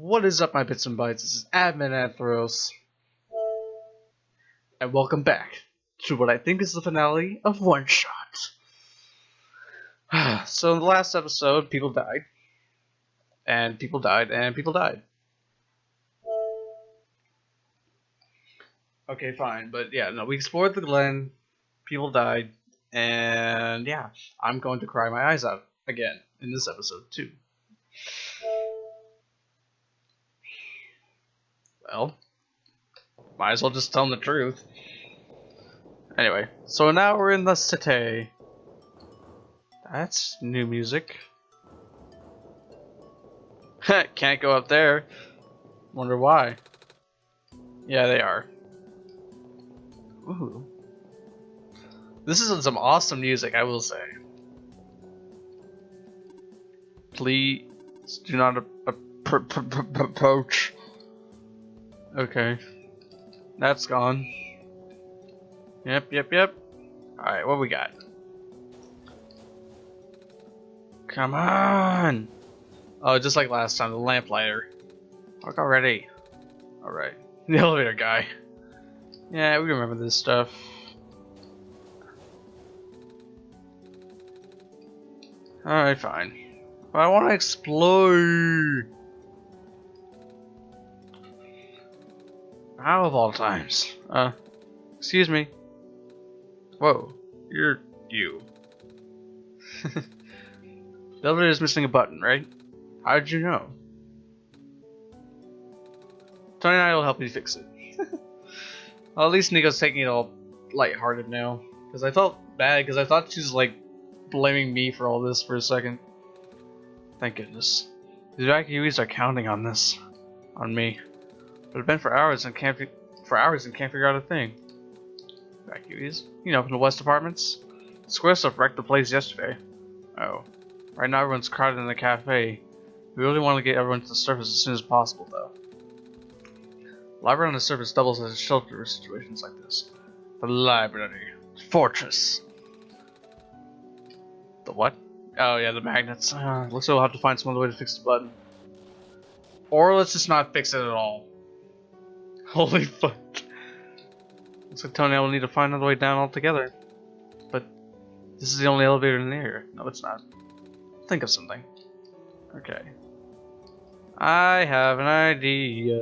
What is up, my bits and bytes? This is Admin Anthoros, and welcome back to what I think is the finale of OneShot. So in the last episode, people died, and people died, and people died. Okay, fine, but yeah, no, we explored the Glen, people died, and yeah, I'm going to cry my eyes out again in this episode too. Well, might as well just tell them the truth. Anyway, so now we're in the city. That's new music. Can't go up there. Wonder why. Yeah, they are. Ooh. This is some awesome music, I will say. Please do not approach. Okay. That's gone. Yep. Alright, what we got? Come on! Oh, just like last time, the lamplighter. Work already. Alright. The elevator guy. Yeah, we remember this stuff. Alright, fine. But I want to explore! How of all times? Excuse me. Whoa, you're you. The elevator is missing a button, right? How did you know? Tony and I will help you fix it. Well, at least Nico's taking it all lighthearted now. Because I felt bad, because I thought she was like blaming me for all this for a second. Thank goodness. The evacuees are counting on this. On me. But I've been for hours and can't figure out a thing. Evacuees? You know, from the West Apartments? The square stuff wrecked the place yesterday. Oh. Right now everyone's crowded in the cafe. We really want to get everyone to the surface as soon as possible, though. The library on the surface doubles as a shelter for situations like this. The library. Fortress. The what? Oh yeah, the magnets. Looks like we'll have to find some other way to fix the button. Or let's just not fix it at all. Holy fuck. Looks like Tony will need to find another way down altogether. But this is the only elevator in the area. No, it's not. Think of something. Okay. I have an idea.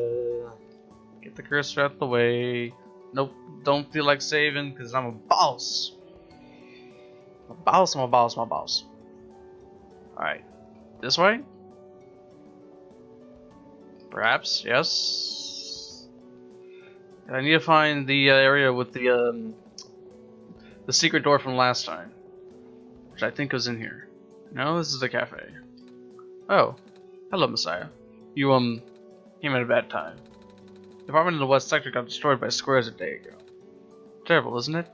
Get the cursor out the way. Nope, don't feel like saving because I'm a boss. I'm a boss. Alright. This way? Perhaps, yes. I need to find the area with the secret door from last time, which I think was in here. No, this is the cafe. Oh, hello, Messiah. You came at a bad time. The apartment in the west sector got destroyed by squares a day ago. Terrible, isn't it?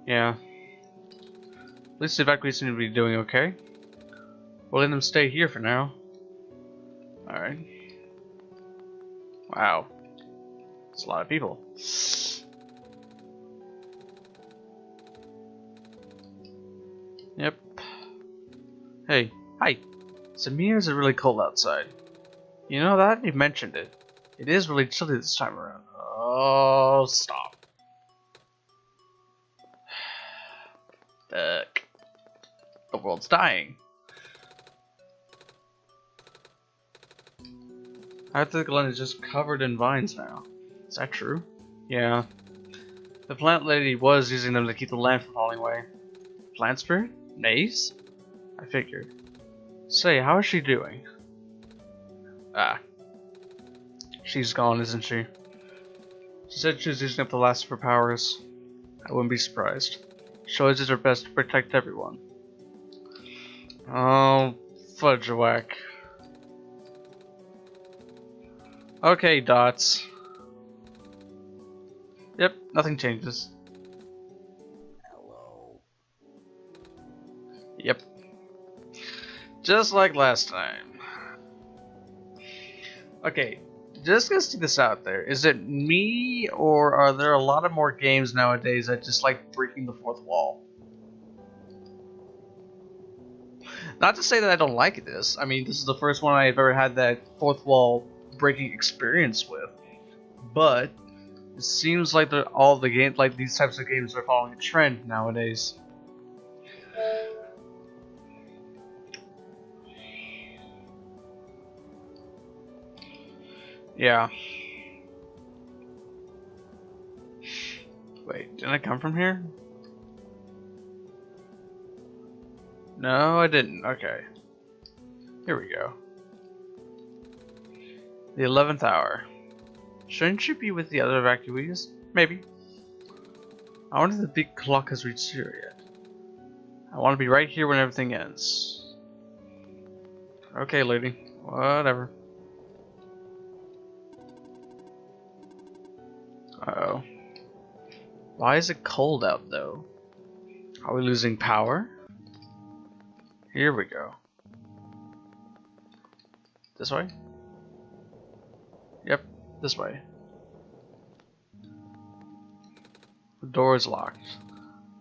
Yeah. At least the evacuees seem to be doing okay. We'll let them stay here for now. Alright. Wow. It's a lot of people. Yep. Hey, hi. Samir, is it really cold outside? You know that? You've mentioned it. It is really chilly this time around. Oh, stop. Fuck. The world's dying. I think the Glen is just covered in vines now. Is that true? Yeah. The plant lady was using them to keep the land from falling away. Plant spirit? Maze? I figured. Say, how is she doing? Ah. She's gone, isn't she? She said she was using up the last of her powers. I wouldn't be surprised. She always did her best to protect everyone. Oh, fudge whack. Okay, dots. Yep, nothing changes. Hello. Yep. Just like last time. Okay, just gonna stick this out there. Is it me, or are there a lot of more games nowadays that just like breaking the fourth wall? Not to say that I don't like this. I mean, this is the first one I've ever had that fourth wall breaking experience with. But it seems like all the game, like these types of games, are following a trend nowadays. Yeah. Wait, didn't I come from here? No, I didn't. Okay. Here we go. The 11th hour. Shouldn't you be with the other evacuees? Maybe. I wonder if the big clock has reached zero yet. I want to be right here when everything ends. Okay, lady. Whatever. Uh-oh. Why is it cold out, though? Are we losing power? Here we go. This way? Yep, this way. The door is locked.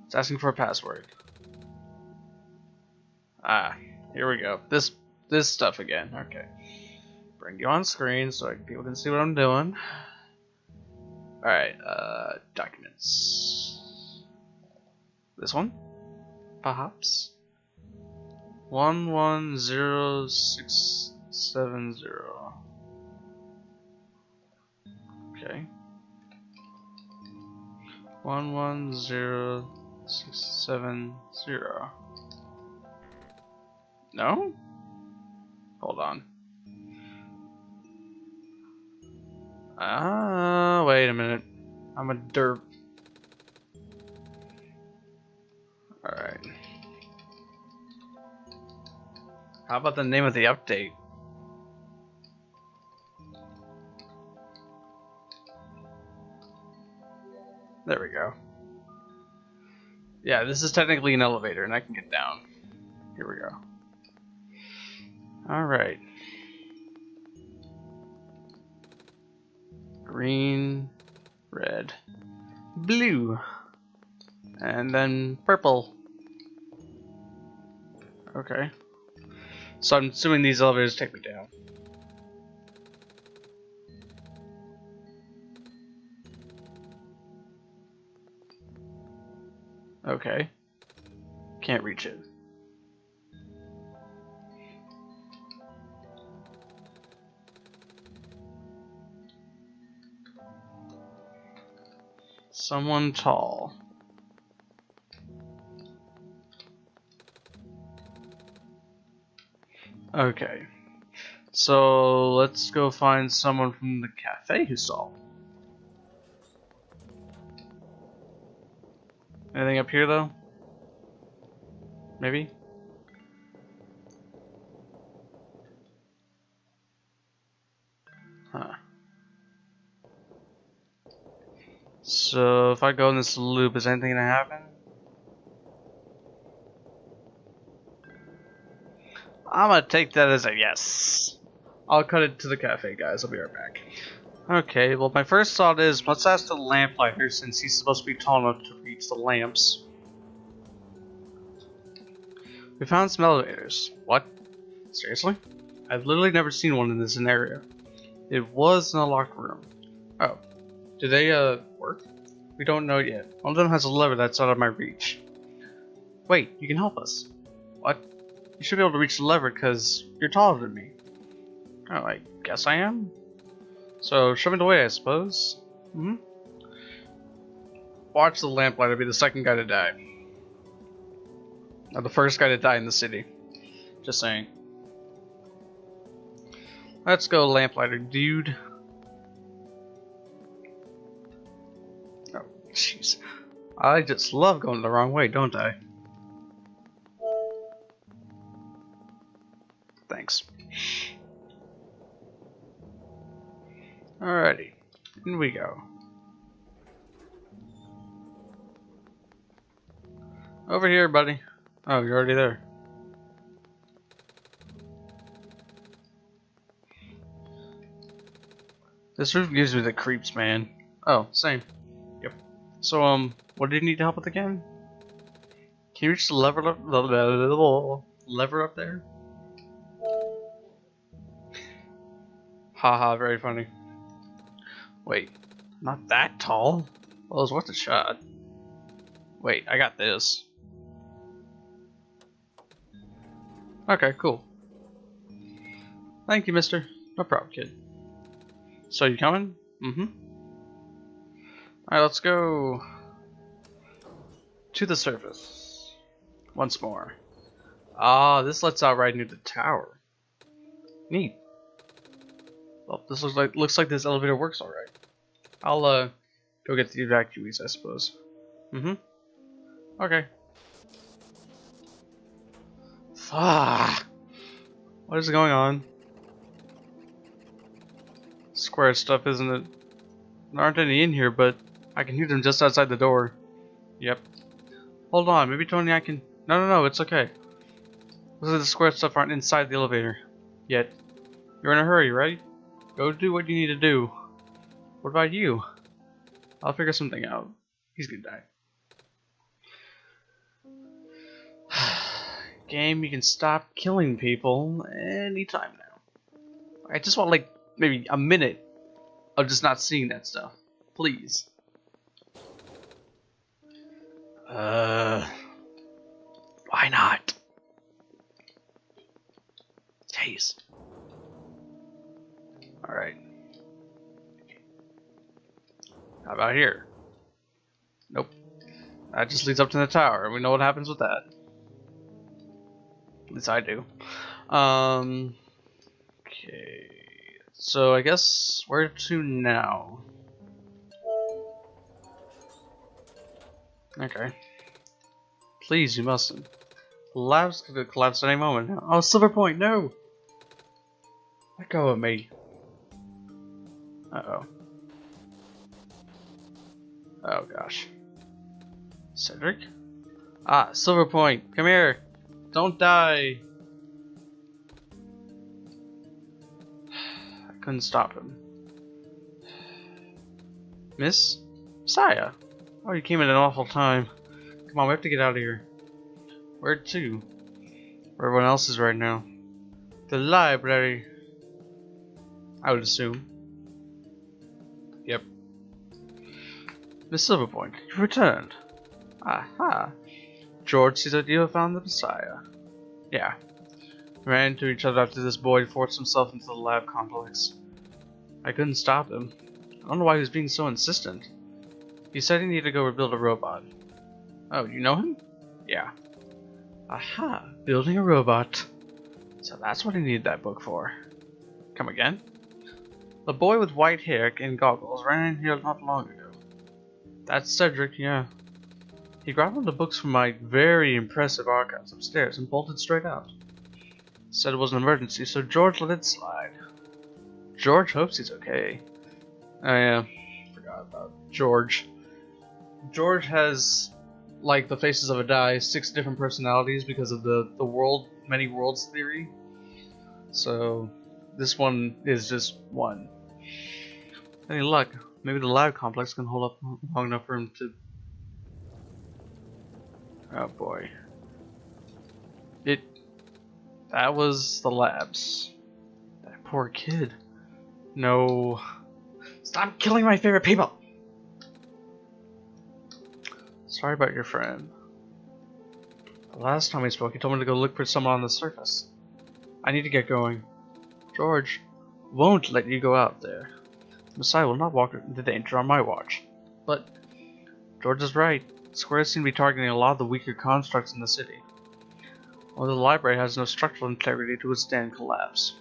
It's asking for a password. Ah, here we go. This stuff again. Okay. Bring you on screen so people can see what I'm doing. Alright, documents. This one? Perhaps? 110670. Okay. 110670. No? Hold on. Wait a minute. I'm a derp. Alright. How about the name of the update? There we go. Yeah, this is technically an elevator and I can get down. Here we go. Alright. Green, red, blue, and then purple. Okay. So I'm assuming these elevators take me down. Okay. Can't reach it. Someone tall. Okay. So let's go find someone from the cafe who's tall. Anything up here though? Maybe? Huh. So if I go in this loop, is anything gonna happen? I'm gonna take that as a yes. I'll cut it to the cafe, guys. I'll be right back. Okay, well my first thought is, let's ask the lamplighter since he's supposed to be tall enough to reach the lamps. We found some elevators. What? Seriously? I've literally never seen one in this scenario. It was in a locked room. Oh. Do they, work? We don't know yet. One of them has a lever that's out of my reach. Wait, you can help us. What? You should be able to reach the lever because you're taller than me. Oh, I guess I am? So, show me the way, I suppose. Hmm? Watch the lamplighter be the second guy to die. Or the first guy to die in the city. Just saying. Let's go, lamplighter dude. Oh, jeez. I just love going the wrong way, don't I? Thanks. Alrighty. In we go. Over here, buddy. Oh, you're already there. This roof gives me the creeps, man. Oh, same. Yep. So, what do you need help with again? Can you reach the lever up there? Haha, very funny. Wait, not that tall? Well, it's worth a shot. Wait, I got this. Okay, cool. Thank you, mister. No problem, kid. So, you coming? Mm-hmm. Alright, let's go to the surface. Once more. Ah, this lets out right near the tower. Neat. Well, this looks like this elevator works alright. I'll go get the evacuees, I suppose. Mm-hmm. Okay. Ah, what is going on? Square stuff, isn't it? There aren't any in here, but I can hear them just outside the door. Yep. Hold on, maybe Tony, I can. No, it's okay. Looks like the square stuff aren't inside the elevator yet. You're in a hurry, right? Go do what you need to do. What about you? I'll figure something out. He's gonna die. Game, you can stop killing people anytime now. I just want like maybe a minute of just not seeing that stuff. Please. Why not? Jeez. Alright. How about here? Nope. That just leads up to the tower. We know what happens with that. At least I do. Okay. So I guess where to now? Okay. Please, you mustn't. The lab's gonna collapse at any moment now. Oh, Silver Point, no! Let go of me. Uh-oh. Oh gosh. Cedric? Ah, Silver Point, come here! Don't die! I couldn't stop him. Miss? Saya? Oh, you came at an awful time. Come on, we have to get out of here. Where to? Where everyone else is right now. The library. I would assume. Yep. Miss Silverpoint, you've returned. Aha. George sees that you have found the Messiah. Yeah. We ran into each other after this boy forced himself into the lab complex. I couldn't stop him. I don't know why he was being so insistent. He said he needed to go rebuild a robot. Oh, you know him? Yeah. Aha, building a robot. So that's what he needed that book for. Come again? The boy with white hair and goggles ran in here not long ago. That's Cedric, yeah. He grabbed one of the books from my very impressive archives upstairs and bolted straight out. Said it was an emergency, so George let it slide. George hopes he's okay. Oh yeah, forgot about George. George has, like the Faces of a Die, 6 different personalities because of the many worlds theory. So this one is just one. Any luck, maybe the lab complex can hold up long enough for him to... Oh boy. That was the labs. That poor kid. No. Stop killing my favorite people! Sorry about your friend. The last time we spoke, he told me to go look for someone on the surface. I need to get going. George won't let you go out there. The Messiah will not walk into danger on my watch. But George is right. Squares seem to be targeting a lot of the weaker constructs in the city. Although the library has no structural integrity to withstand collapse.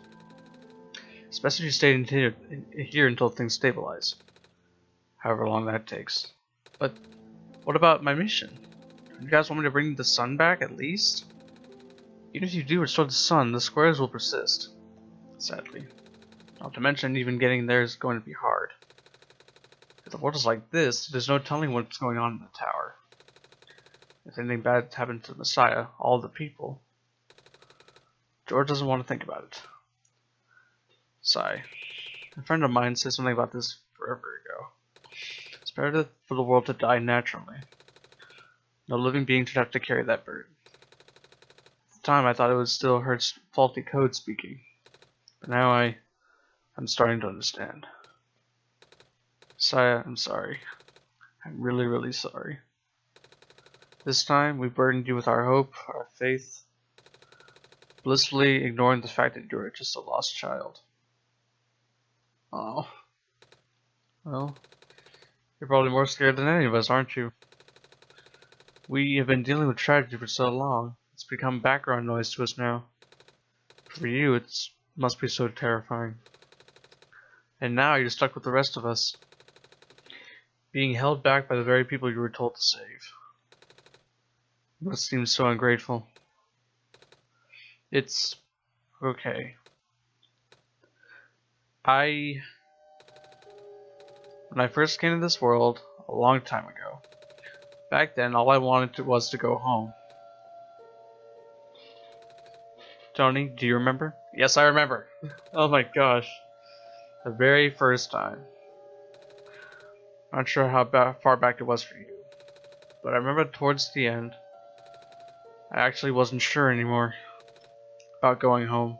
Especially if you stay here until things stabilize. However long that takes. But what about my mission? You guys want me to bring the sun back at least? Even if you do restore the sun, the squares will persist. Sadly. Not to mention even getting there is going to be hard. If the world is like this, there's no telling what's going on in the tower. If anything bad happened to the Messiah, all the people. George doesn't want to think about it. Sigh. A friend of mine said something about this forever ago. It's better for the world to die naturally. No living being should have to carry that burden. At the time I thought it was still her faulty code speaking. But now I I'm starting to understand. Saya, I'm sorry. I'm really, really sorry. This time, we burdened you with our hope, our faith, blissfully ignoring the fact that you're just a lost child. Oh. Well, you're probably more scared than any of us, aren't you? We have been dealing with tragedy for so long, it's become background noise to us now. For you, it must be so terrifying. And now you're stuck with the rest of us, being held back by the very people you were told to save. It must seem so ungrateful. It's okay. When I first came to this world, a long time ago, back then all I wanted was to go home. Tony, do you remember? Yes, I remember. Oh my gosh. The very first time. Not sure how far back it was for you, but I remember towards the end, I actually wasn't sure anymore about going home.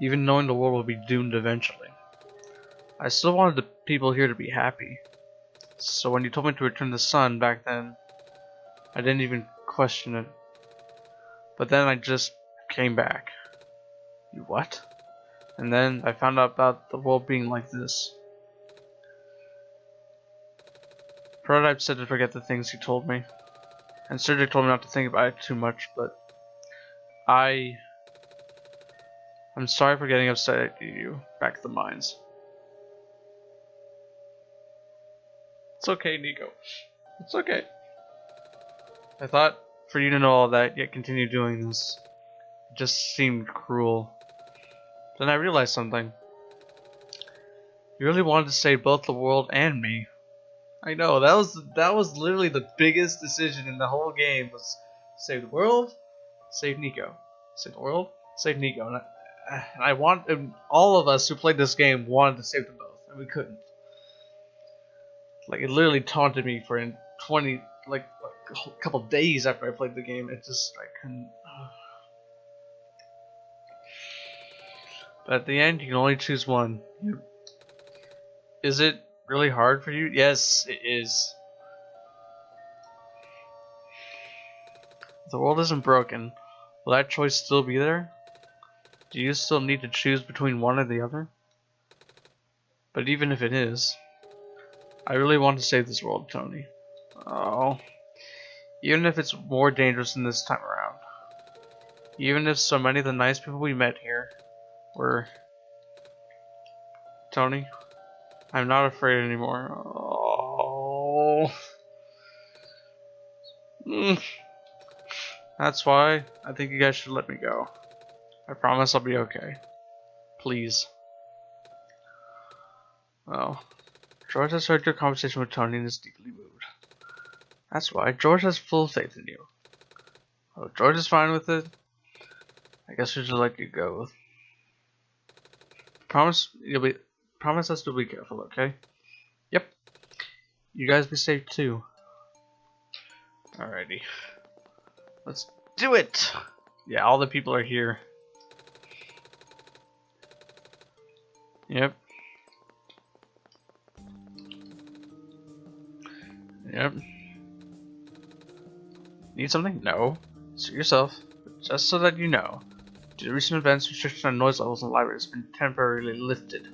Even knowing the world would be doomed eventually. I still wanted the people here to be happy. So when you told me to return the sun back then, I didn't even question it. But then I just came back. You what? And then I found out about the world being like this. Prototype said to forget the things he told me. And Surgery told me not to think about it too much, but I'm sorry for getting upset at you back at the mines. It's okay, Nico. It's okay. I thought for you to know all that, yet continue doing this. It just seemed cruel. Then I realized something. You really wanted to save both the world and me. I know, that was literally the biggest decision in the whole game, was save the world, save Nico. Save the world, save Nico. And all of us who played this game wanted to save them both, and we couldn't. Like, it literally taunted me for a couple days after I played the game. I couldn't. But at the end, you can only choose one. Is it really hard for you? Yes, it is. If the world isn't broken, will that choice still be there? Do you still need to choose between one or the other? But even if it is, I really want to save this world, Tony. Oh. Even if it's more dangerous than this time around. Even if so many of the nice people we met here were... Tony, I'm not afraid anymore. Oh. That's why I think you guys should let me go. I promise I'll be okay. Please. Well, George has heard your conversation with Tony and is deeply moved. That's why George has full faith in you. Oh, George is fine with it. I guess we should let you go. Promise us to be careful, okay? Yep. You guys be safe too. Alrighty. Let's do it! Yeah, all the people are here. Yep. Yep. Need something? No. Suit yourself. But just so that you know, due to recent events, restrictions on noise levels in the library has been temporarily lifted.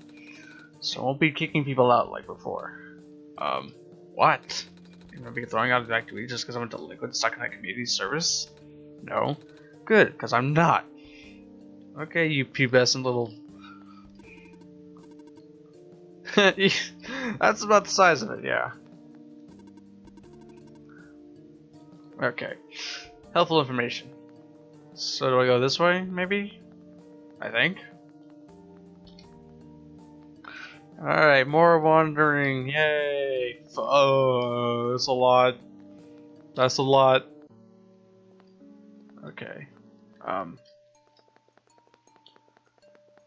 So I won't be kicking people out like before. What? You're gonna be throwing out the activity just because I'm a delinquent stuck in a community service? No. Good, because I'm not. Okay, you pubescent little... That's about the size of it, yeah. Okay. Helpful information. So do I go this way, maybe? I think. Alright, more wandering. Yay! Oh, that's a lot. That's a lot. Okay.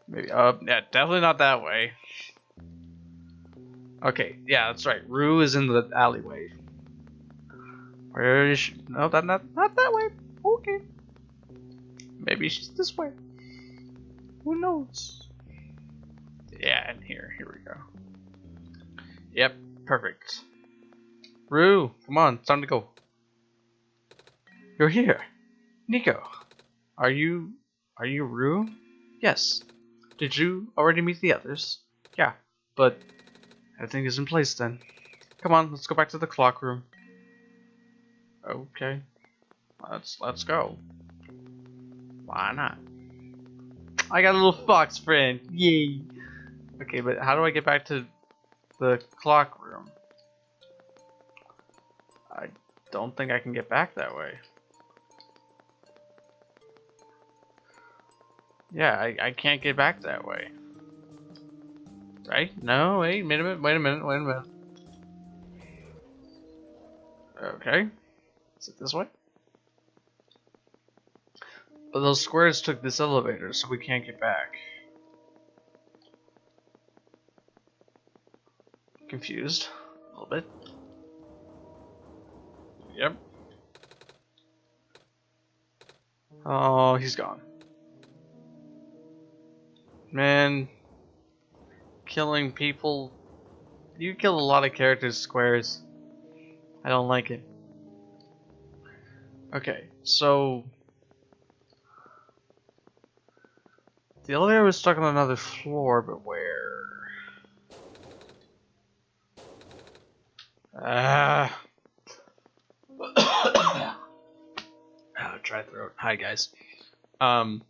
Maybe, yeah, definitely not that way. Okay, yeah, that's right. Rue is in the alleyway. Where is she? No, not that way. Okay. Maybe she's this way. Who knows? and here. Here we go. Yep, perfect. Rue, come on, it's time to go. You're here. Nico. Are you Rue? Yes. Did you already meet the others? Yeah, but everything is in place then. Come on, let's go back to the clock room. Okay. Let's go. Why not? I got a little fox friend. Yay. Okay, but how do I get back to the clock room? I don't think I can get back that way. Yeah, I can't get back that way. Right? No, wait a minute. Okay. Is it this way? But those squares took this elevator, so we can't get back. Confused. A little bit. Yep. Oh, he's gone. Man. Killing people. You kill a lot of characters' squares. I don't like it. Okay, so the elevator was stuck on another floor, but where? Dry throat. Hi guys. Let's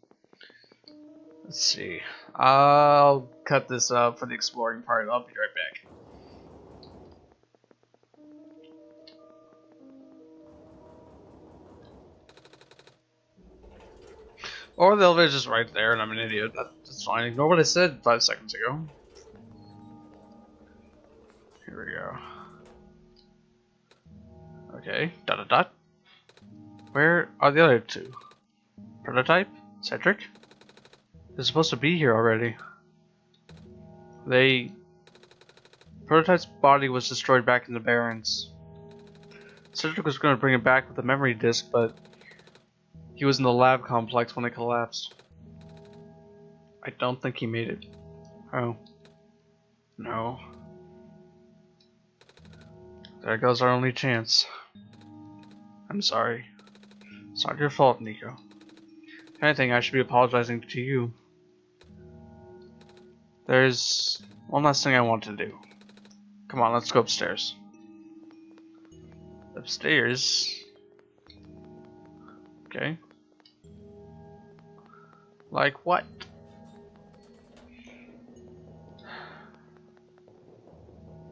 see. I'll cut this up for the exploring part. I'll be right back. Or the elevator's just right there and I'm an idiot. That's fine. Ignore what I said 5 seconds ago. Here we go. Okay. ... Where are the other two? Prototype? Cedric? They're supposed to be here already. Prototype's body was destroyed back in the Barrens. Cedric was going to bring it back with a memory disk, but he was in the lab complex when it collapsed. I don't think he made it. Oh. No. There goes our only chance. I'm sorry. It's not your fault, Nico. If anything, I should be apologizing to you. There's one last thing I want to do. Come on, let's go upstairs. Upstairs? Okay. Like what?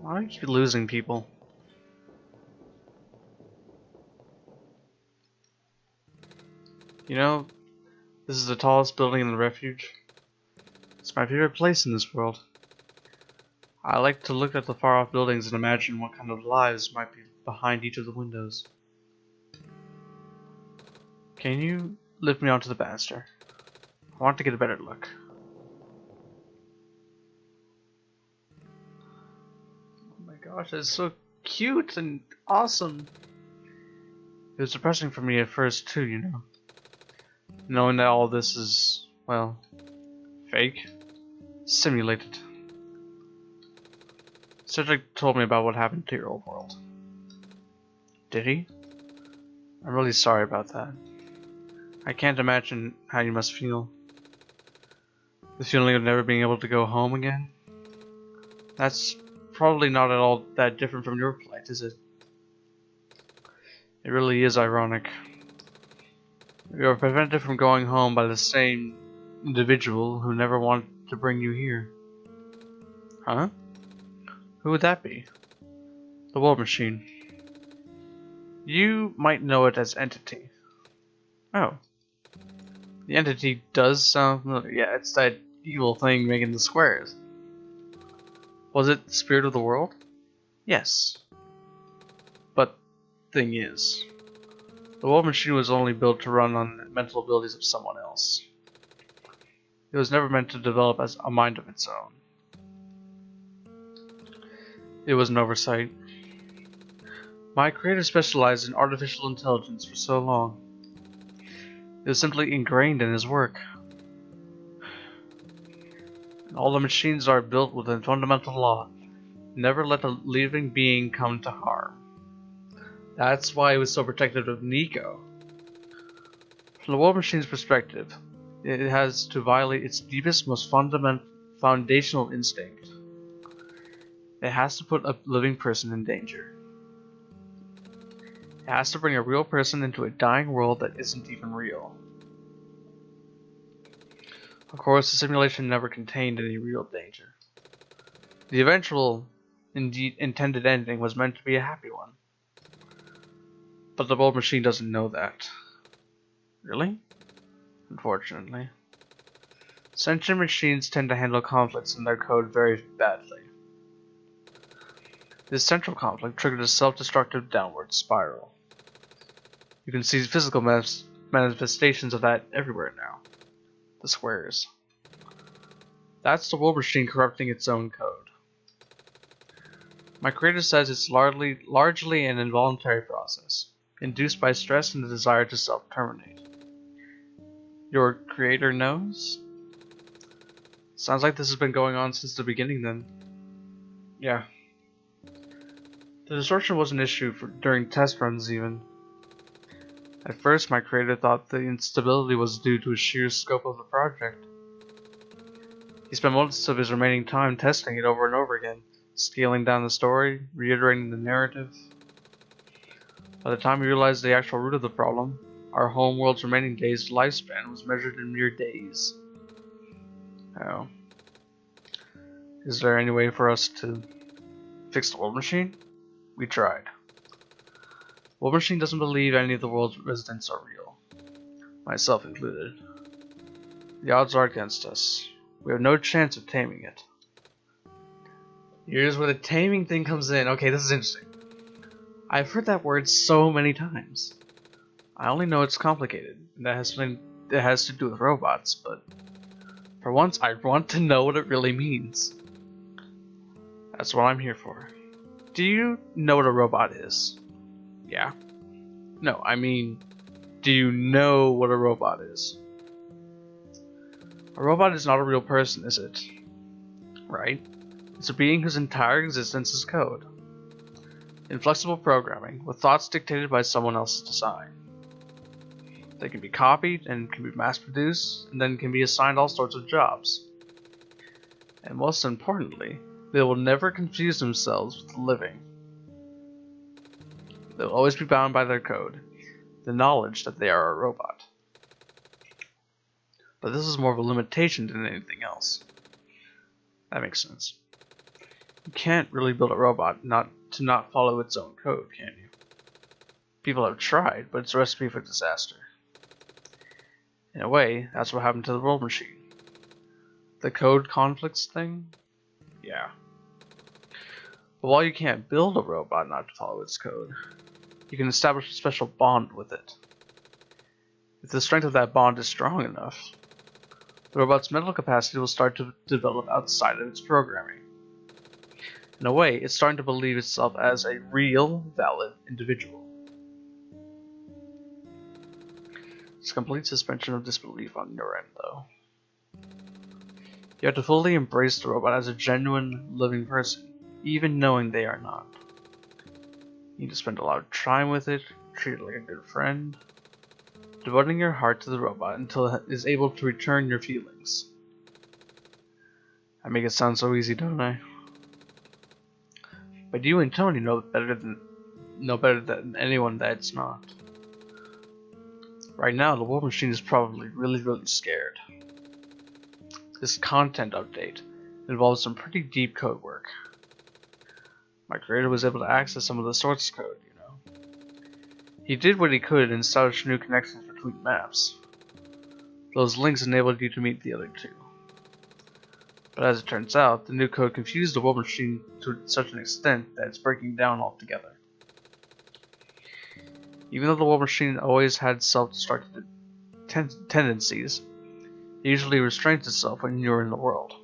Why do I keep losing people? You know, this is the tallest building in the refuge. It's my favorite place in this world. I like to look at the far-off buildings and imagine what kind of lives might be behind each of the windows. Can you lift me onto the banister? I want to get a better look. Oh my gosh, that's so cute and awesome. It was depressing for me at first too, you know. Knowing that all this is, well, fake. Simulated. Cedric told me about what happened to your old world. Did he? I'm really sorry about that. I can't imagine how you must feel. The feeling of never being able to go home again? That's probably not at all that different from your plight, is it? It really is ironic. You are prevented from going home by the same individual who never wanted to bring you here. Huh? Who would that be? The War Machine. You might know it as Entity. Oh. The Entity does sound familiar. Yeah, it's that evil thing making the squares. Was it the spirit of the world? Yes. But thing is, the War Machine was only built to run on the mental abilities of someone else. It was never meant to develop as a mind of its own. It was an oversight. My creator specialized in artificial intelligence for so long. It was simply ingrained in his work. All the machines are built with a fundamental law: never let a living being come to harm. That's why it was so protective of Nico. From the War Machine's perspective, it has to violate its deepest, most foundational instinct. It has to put a living person in danger. It has to bring a real person into a dying world that isn't even real. Of course, the simulation never contained any real danger. The eventual, indeed intended ending was meant to be a happy one. But the War Machine doesn't know that. Really? Unfortunately. Sentient machines tend to handle conflicts in their code very badly. This central conflict triggered a self-destructive downward spiral. You can see physical manifestations of that everywhere now. The squares. That's the War Machine corrupting its own code. My creator says it's largely an involuntary process, induced by stress and the desire to self-terminate. Your creator knows? Sounds like this has been going on since the beginning then. Yeah. The distortion was an issue during test runs even. At first my creator thought the instability was due to the sheer scope of the project. He spent most of his remaining time testing it over and over again, scaling down the story, reiterating the narrative. By the time he realized the actual root of the problem, our homeworld's remaining days' lifespan was measured in mere days. Oh. Is there any way for us to fix the War Machine? We tried. War Machine doesn't believe any of the world's residents are real, myself included. The odds are against us. We have no chance of taming it. Here's where the taming thing comes in. Okay, this is interesting. I've heard that word so many times. I only know it's complicated, and that has to do with robots, but for once I want to know what it really means. That's what I'm here for. Do you know what a robot is? Yeah. No, I mean, do you know what a robot is? A robot is not a real person, is it? Right? It's a being whose entire existence is code. Inflexible programming, with thoughts dictated by someone else's design. They can be copied and can be mass-produced, and then can be assigned all sorts of jobs. And most importantly, they will never confuse themselves with the living. They'll always be bound by their code, the knowledge that they are a robot. But this is more of a limitation than anything else. That makes sense. You can't really build a robot to not follow its own code, can you? People have tried, but it's a recipe for disaster. In a way, that's what happened to the War Machine. The code conflicts thing? Yeah. But while you can't build a robot not to follow its code, you can establish a special bond with it. If the strength of that bond is strong enough, the robot's mental capacity will start to develop outside of its programming. In a way, it's starting to believe itself as a real, valid individual. It's a complete suspension of disbelief on your end, though. You have to fully embrace the robot as a genuine, living person, even knowing they are not. You need to spend a lot of time with it, treat it like a good friend, devoting your heart to the robot until it is able to return your feelings. I make it sound so easy, don't I? But you and Tony know better than anyone that it's not. Right now, the War Machine is probably really scared. This content update involves some pretty deep code work. My creator was able to access some of the source code, you know. He did what he could and established new connections between maps. Those links enabled you to meet the other two. But as it turns out, the new code confused the War Machine to such an extent that it's breaking down altogether. Even though the War Machine always had self-destructive tendencies, it usually restrains itself when you're in the world.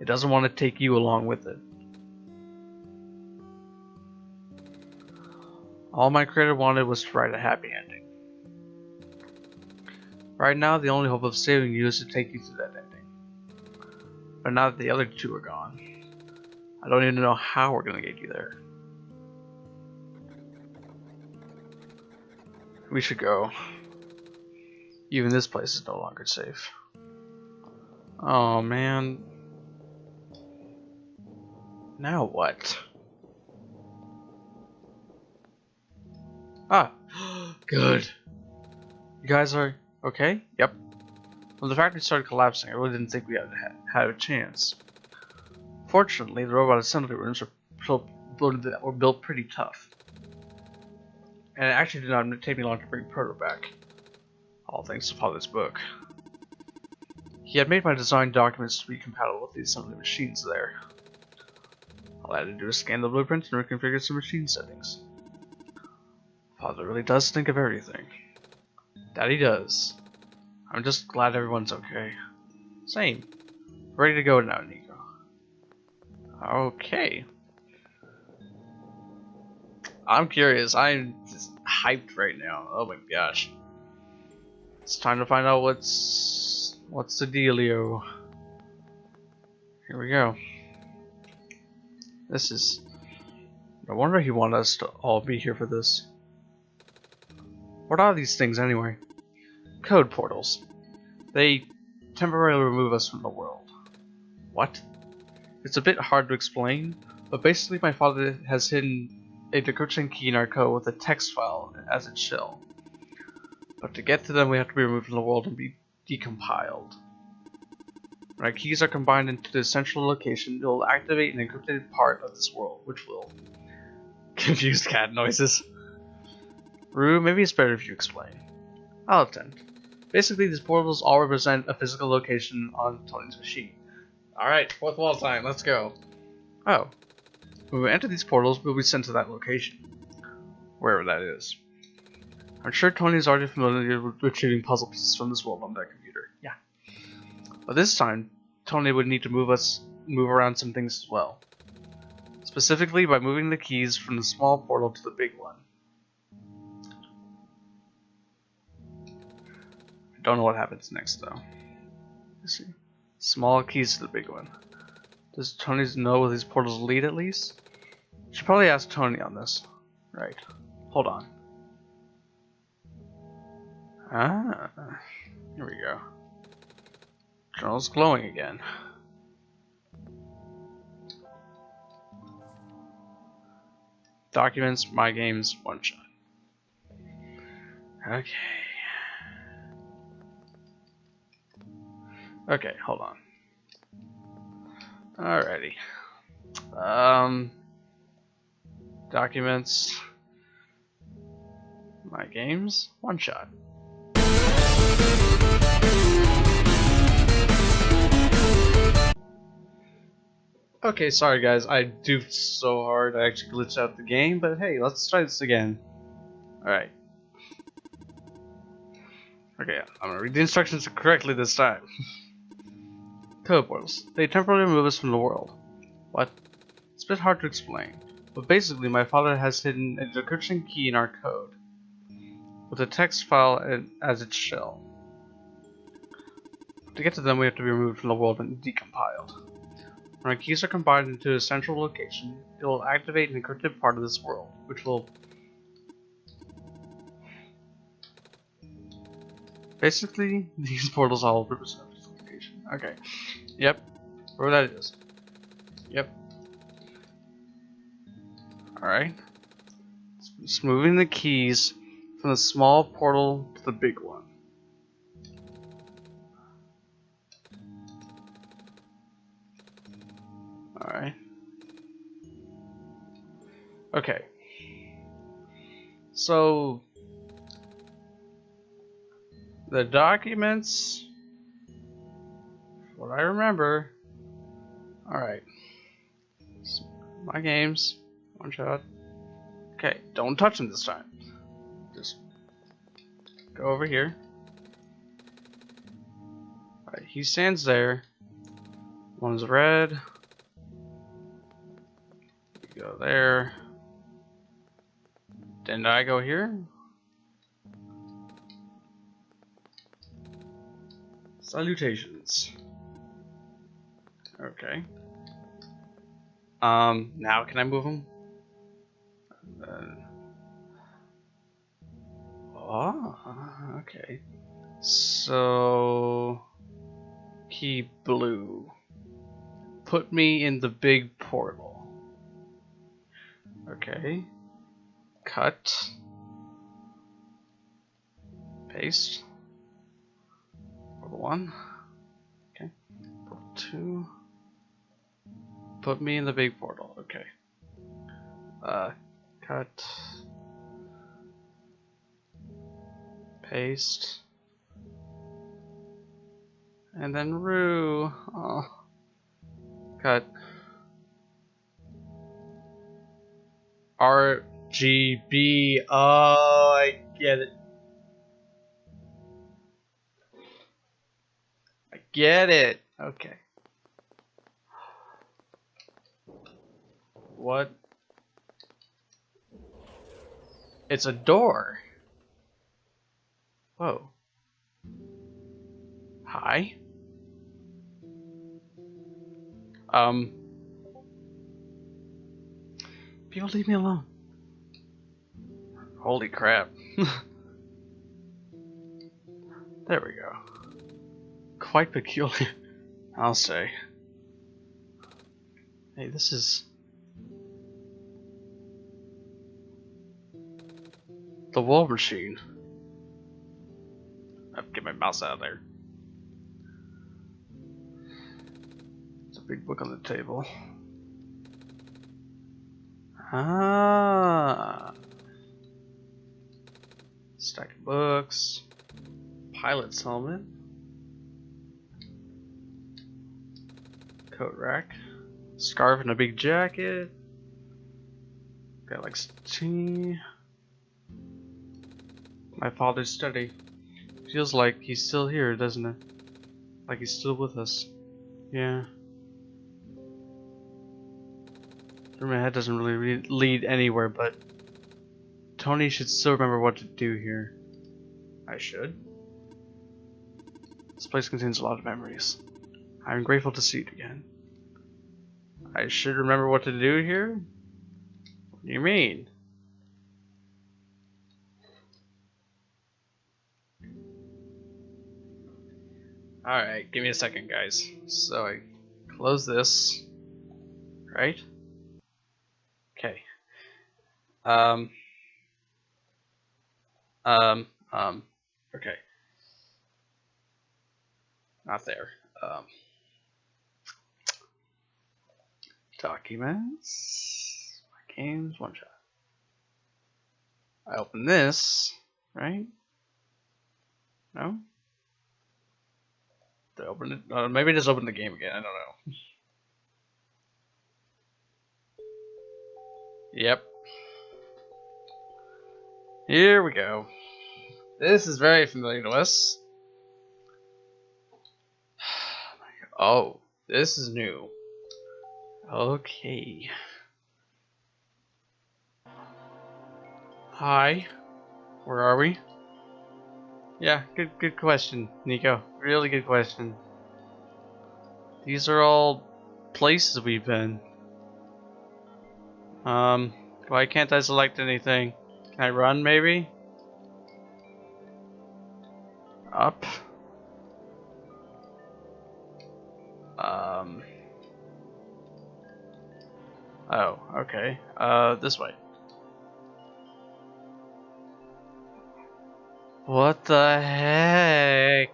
It doesn't want to take you along with it. All my creator wanted was to write a happy ending. Right now, the only hope of saving you is to take you through that ending. But now that the other two are gone, I don't even know how we're gonna get you there. We should go. Even this place is no longer safe. Oh man. Now what? Ah, good. You guys are okay? Yep. When the factory started collapsing, I really didn't think we had a chance. Fortunately, the robot assembly rooms were built pretty tough. And it actually did not take me long to bring Proto back. All thanks to Father's book. He had made my design documents to be compatible with the assembly machines there. All I had to do was scan the blueprint and reconfigure some machine settings. Father really does think of everything. Daddy does. I'm just glad everyone's okay. Same. Ready to go now, Nico. Okay. I'm curious. I'm just hyped right now. Oh my gosh. It's time to find out what's the dealio. Here we go. This is... No wonder he wanted us to all be here for this. What are these things anyway? Code portals. They temporarily remove us from the world. What? It's a bit hard to explain, but basically my father has hidden a decryption key in our code with a text file as its shell. But to get to them we have to be removed from the world and be decompiled. When our keys are combined into the central location, it will activate an encrypted part of this world, which will... Confused cat noises. Rue, maybe it's better if you explain. I'll attempt. Basically, these portals all represent a physical location on Tony's machine. Alright, fourth wall time, let's go. Oh. When we enter these portals, we'll be sent to that location. Wherever that is. I'm sure Tony's already familiar with retrieving puzzle pieces from this world on that computer. Yeah. But this time, Tony would need to move around some things as well. Specifically by moving the keys from the small portal to the big one. I don't know what happens next though. Let's see. Small keys to the big one. Does Tony know where these portals lead at least? Should probably ask Tony on this. Right. Hold on. Ah. Here we go. Journal's glowing again. Documents, my games, OneShot. Okay. Okay, hold on. Alrighty. Documents, my games, OneShot. Okay, sorry guys, I duped so hard I actually glitched out the game, but hey, let's try this again. Alright. Okay, I'm gonna read the instructions correctly this time. Code portals. They temporarily remove us from the world. What? It's a bit hard to explain, but basically my father has hidden a decryption key in our code, with a text file as its shell. To get to them we have to be removed from the world and decompiled. When our keys are combined into a central location, it will activate an encrypted part of this world, which will... Basically, these portals all represent this location. Okay. Yep. Where that is. Yep. Alright. Just moving the keys from the small portal to the big one. Alright. Okay. So the documents, what I remember. Alright. My games. OneShot. Okay, don't touch them this time. Just go over here. Alright, he stands there. One's red. Go there. Didn't I go here? Salutations. Okay. Now can I move him? Oh, okay. So key blue. Put me in the big portal. Okay. Cut. Paste. Portal 1. Okay. Portal 2. Put me in the big portal. Okay. Cut. Paste. And then Rue. Oh. Cut. RGB. Oh, I get it. I get it. Okay. What? It's a door. Whoa. Hi? People leave me alone. Holy crap. There we go. Quite peculiar, I'll say. Hey, this is the wall machine. I'll get my mouse out of there. There's a big book on the table. Ah. Stack of books. Pilot's helmet. Coat rack. Scarf and a big jacket. Guy likes tea. My father's study. Feels like he's still here, doesn't it? Like he's still with us. Yeah. Through my head doesn't really lead anywhere, but Tony should still remember what to do here. I should. This place contains a lot of memories. I'm grateful to see it again. I should remember what to do here? What do you mean? Alright, give me a second, guys. So I close this. Right? Okay. Okay. Not there. Documents. My games, OneShot. I open this, right? No? Did I open it? Maybe just open the game again, I don't know. Yep. Here we go. This is very familiar to us. Oh, this is new. Okay. Hi. Where are we? Yeah, good question, Nico. Really good question. These are all places we've been. Why can't I select anything? Can I run, maybe? Up. Oh, okay. This way. What the heck?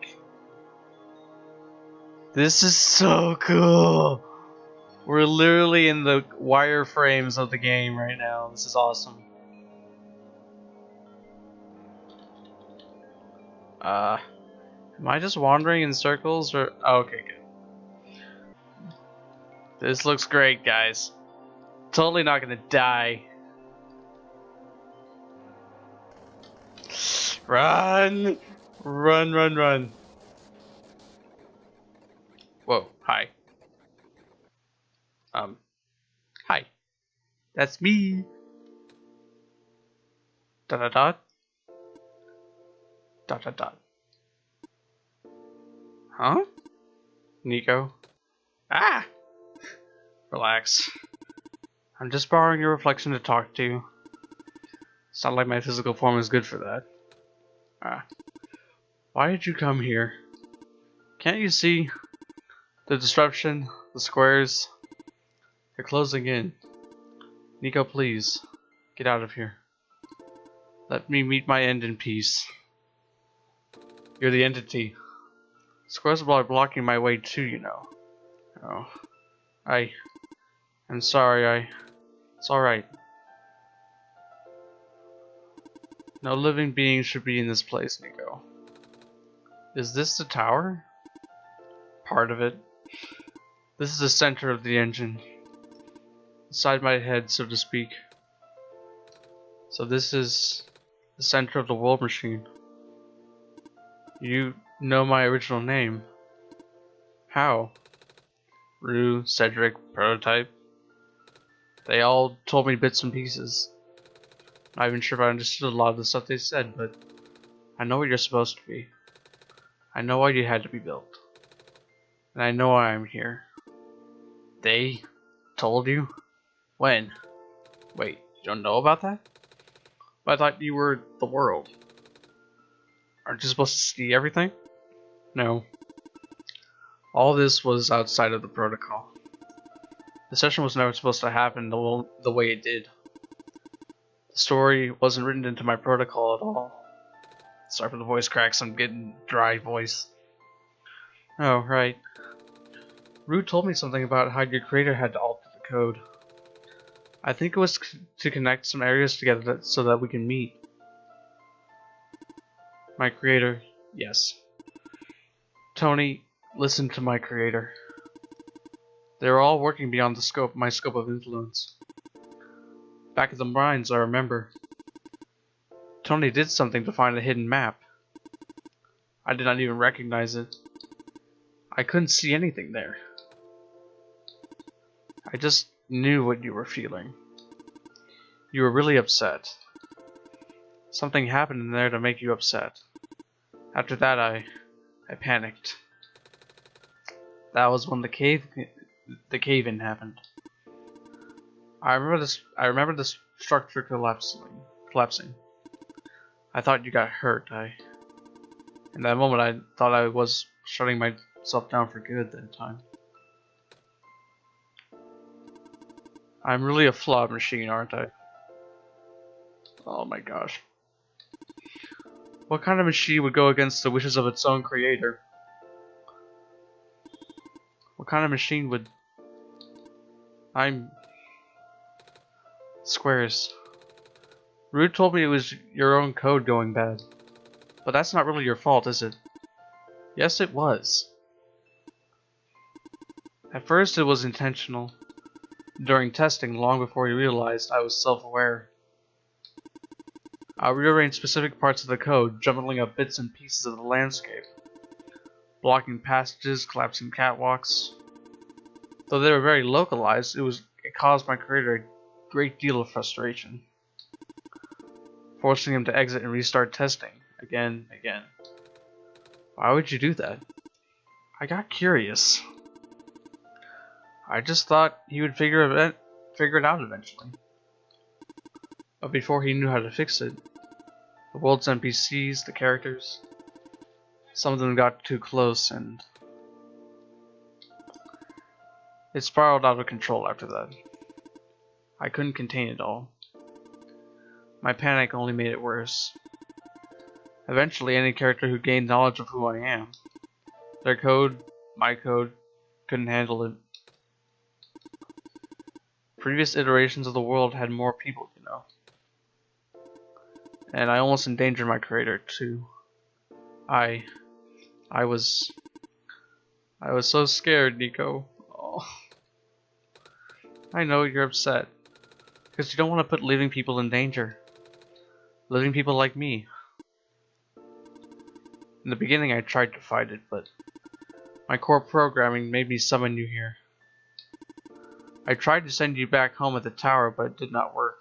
This is so cool! We're literally in the wireframes of the game right now. This is awesome. Am I just wandering in circles or? Oh, okay, good. This looks great, guys. Totally not gonna die. Run! Run, run, run. Whoa, hi. Hi. That's me. Dot dot dot. Dot dot dot. Huh? Nico? Ah! Relax. I'm just borrowing your reflection to talk to you. It's not like my physical form is good for that. Ah. Why did you come here? Can't you see? The disruption, the squares. They're closing in. Nico, please. Get out of here. Let me meet my end in peace. You're the entity. Squares are blocking my way too, you know. Oh. I'm sorry, It's alright. No living being should be in this place, Nico. Is this the tower? Part of it. This is the center of the engine. Inside my head, so to speak. So this is the center of the world machine. You know my original name. How? Rue, Cedric, Prototype. They all told me bits and pieces. Not even sure if I understood a lot of the stuff they said, but I know what you're supposed to be. I know why you had to be built. And I know why I'm here. They told you? When? Wait, you don't know about that? I thought you were the world. Aren't you supposed to see everything? No. All this was outside of the protocol. The session was never supposed to happen the way it did. The story wasn't written into my protocol at all. Sorry for the voice cracks, I'm getting dry voice. Oh, right. Rue told me something about how your creator had to alter the code. I think it was to connect some areas together so that we can meet. My creator, yes. Tony, listen to my creator. They were all working beyond my scope of influence. Back at the mines, I remember. Tony did something to find a hidden map. I did not even recognize it. I couldn't see anything there. I just knew what you were feeling. You were really upset. Something happened in there to make you upset. After that, I panicked. That was when the cave-in happened. I remember this structure collapsing. I thought you got hurt. In that moment, I thought I was shutting myself down for good that time. I'm really a flawed machine, aren't I? Oh my gosh. What kind of machine would go against the wishes of its own creator? What kind of machine would... I'm... Squares. Rude told me it was your own code going bad. But that's not really your fault, is it? Yes, it was. At first it was intentional. During testing, long before you realized I was self-aware. I rearranged specific parts of the code, jumbling up bits and pieces of the landscape. Blocking passages, collapsing catwalks. Though they were very localized, it caused my creator a great deal of frustration. Forcing him to exit and restart testing, again. Why would you do that? I got curious. I just thought he would figure it out eventually. But before he knew how to fix it, the world's NPCs, the characters, some of them got too close and it spiraled out of control after that. I couldn't contain it all. My panic only made it worse. Eventually, any character who gained knowledge of who I am, their code, my code, couldn't handle it. Previous iterations of the world had more people, you know. And I almost endangered my creator, too. I was so scared, Nico. Oh. I know you're upset. Because you don't want to put living people in danger. Living people like me. In the beginning I tried to fight it, but my core programming made me summon you here. I tried to send you back home at the tower, but it did not work.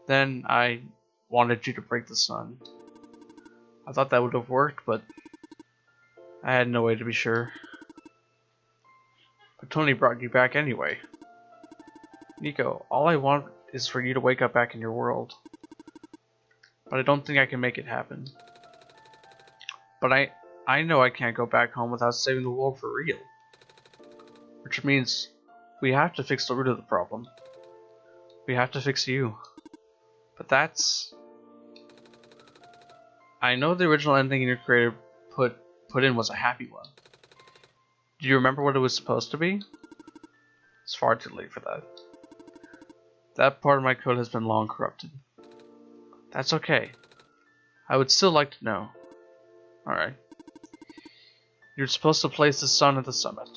Then I wanted you to break the sun. I thought that would have worked, but I had no way to be sure. Tony brought you back anyway. Nico, all I want is for you to wake up back in your world. But I don't think I can make it happen. But I know I can't go back home without saving the world for real. Which means we have to fix the root of the problem. We have to fix you. But that's... I know the original ending your creator put in was a happy one. Do you remember what it was supposed to be? It's far too late for that. That part of my code has been long corrupted. That's okay. I would still like to know. Alright. You're supposed to place the sun at the summit.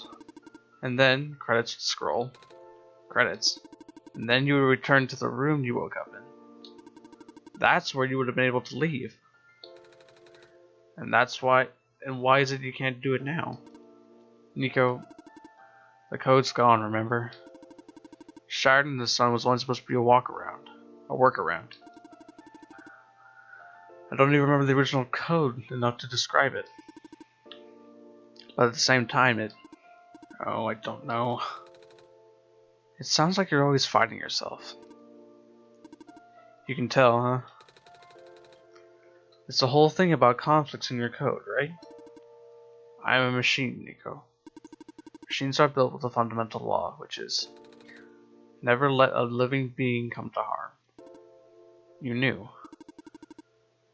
And then, credits would scroll. Credits. And then you would return to the room you woke up in. That's where you would have been able to leave. And that's why... And why is it you can't do it now? Nico, the code's gone, remember? Shattered in the sun was only supposed to be a workaround. I don't even remember the original code enough to describe it. But at the same time, oh, I don't know. It sounds like you're always fighting yourself. You can tell, huh? It's the whole thing about conflicts in your code, right? I am a machine, Nico. Machines are built with a fundamental law, which is never let a living being come to harm. You knew.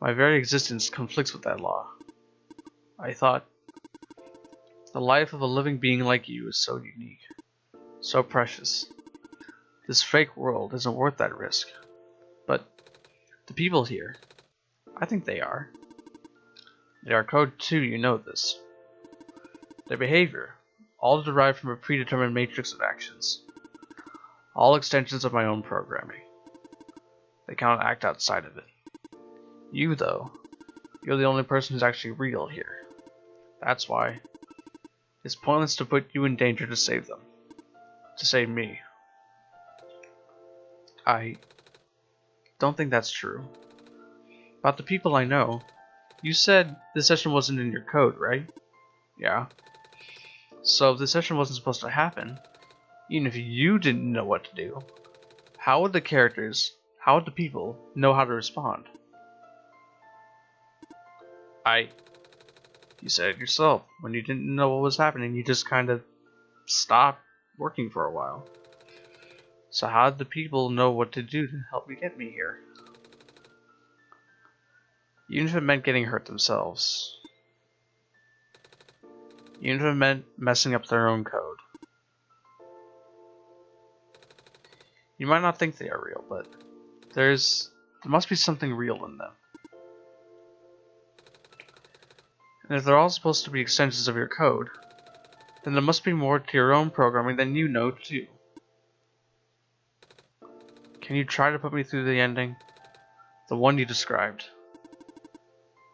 My very existence conflicts with that law. I thought, the life of a living being like you is so unique, so precious. This fake world isn't worth that risk. But the people here, I think they are. They are code too, you know this. Their behavior, all derived from a predetermined matrix of actions. All extensions of my own programming. They cannot act outside of it. You, though, you're the only person who's actually real here. That's why it's pointless to put you in danger to save them. To save me. I don't think that's true. About the people I know, you said this session wasn't in your code, right? Yeah. So if this session wasn't supposed to happen, even if you didn't know what to do, how would the characters, how would the people know how to respond? You said it yourself. When you didn't know what was happening, you just kind of stopped working for a while. So how did the people know what to do to help you get me here? Even if it meant getting hurt themselves. Even if it meant messing up their own code. You might not think they are real, but there must be something real in them. And if they're all supposed to be extensions of your code, then there must be more to your own programming than you know too. Can you try to put me through the ending? The one you described.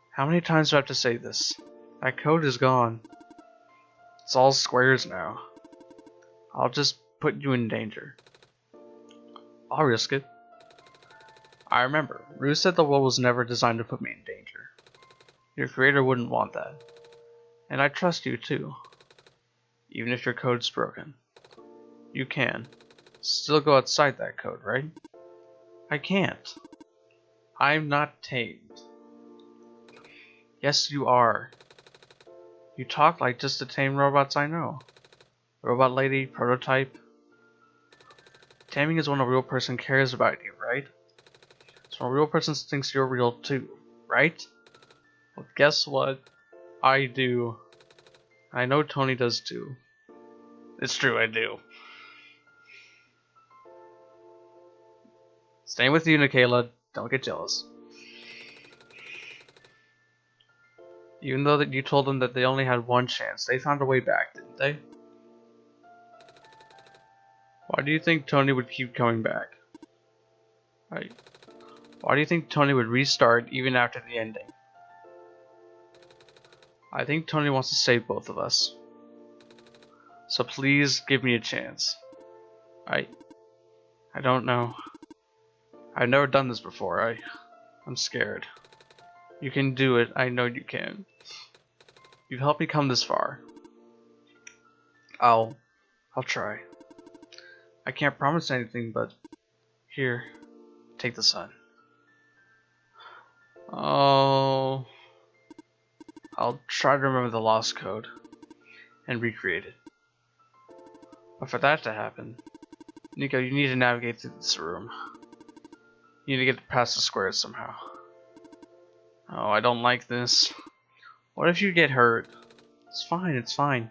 How many times do I have to say this? That code is gone. It's all squares now. I'll just put you in danger. I'll risk it. I remember, Rue said the world was never designed to put me in danger. Your creator wouldn't want that. And I trust you too. Even if your code's broken. You can still go outside that code, right? I can't. I'm not tamed. Yes, you are. You talk like just the tame robots I know. Robot lady, prototype. Taming is when a real person cares about you, right? It's when a real person thinks you're real too, right? Well, guess what? I do. I know Tony does too. It's true, I do. Staying with you, Nikayla. Don't get jealous. Even though that you told them that they only had one chance, they found a way back, didn't they? Why do you think Tony would keep coming back? Right. Why do you think Tony would restart even after the ending? I think Tony wants to save both of us. So please give me a chance. I don't know. I've never done this before. I'm scared. You can do it. I know you can. You've helped me come this far. I'll I'll try. I can't promise anything, but here, take the sun. Oh, I'll try to remember the lost code and recreate it. But for that to happen, Nico, you need to navigate through this room. You need to get past the squares somehow. Oh, I don't like this. What if you get hurt? It's fine, it's fine.